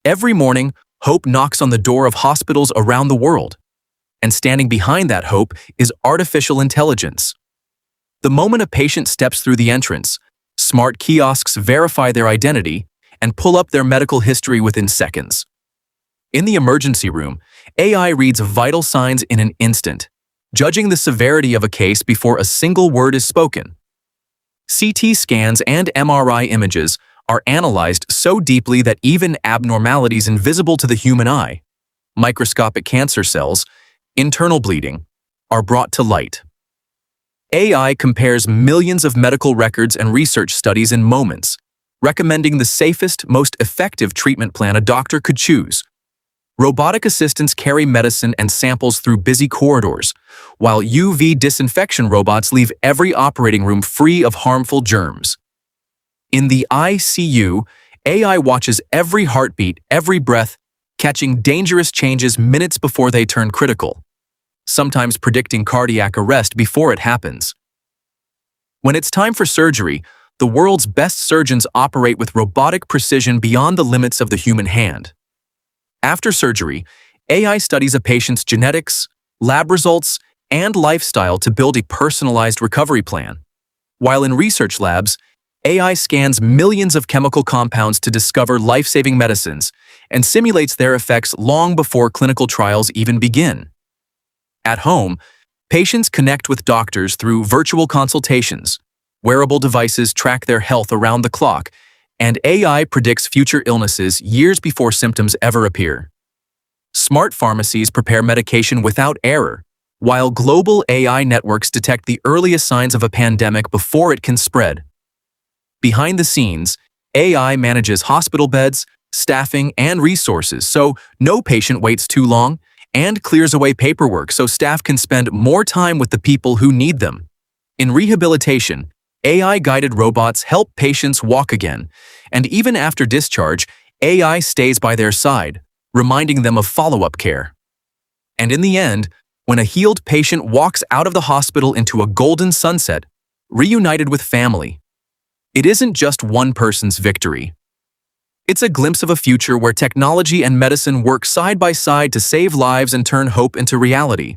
Every morning, hope knocks on the door of hospitals around the world. And standing behind that hope is artificial intelligence. The moment a patient steps through the entrance, smart kiosks verify their identity and pull up their medical history within seconds. In the emergency room, AI reads vital signs in an instant, judging the severity of a case before a single word is spoken. CT scans and MRI images are analyzed so deeply that even abnormalities invisible to the human eye, microscopic cancer cells, internal bleeding, are brought to light. AI compares millions of medical records and research studies in moments, recommending the safest, most effective treatment plan a doctor could choose. Robotic assistants carry medicine and samples through busy corridors, while UV disinfection robots leave every operating room free of harmful germs. In the ICU, AI watches every heartbeat, every breath, catching dangerous changes minutes before they turn critical, sometimes predicting cardiac arrest before it happens. When it's time for surgery, the world's best surgeons operate with robotic precision beyond the limits of the human hand. After surgery, AI studies a patient's genetics, lab results, and lifestyle to build a personalized recovery plan. While in research labs, AI scans millions of chemical compounds to discover life-saving medicines and simulates their effects long before clinical trials even begin. At home, patients connect with doctors through virtual consultations. Wearable devices track their health around the clock, and AI predicts future illnesses years before symptoms ever appear. Smart pharmacies prepare medication without error, while global AI networks detect the earliest signs of a pandemic before it can spread. Behind the scenes, AI manages hospital beds, staffing, and resources so no patient waits too long, and clears away paperwork so staff can spend more time with the people who need them. In rehabilitation, AI-guided robots help patients walk again, and even after discharge, AI stays by their side, reminding them of follow-up care. And in the end, when a healed patient walks out of the hospital into a golden sunset, reunited with family, it isn't just one person's victory. It's a glimpse of a future where technology and medicine work side by side to save lives and turn hope into reality.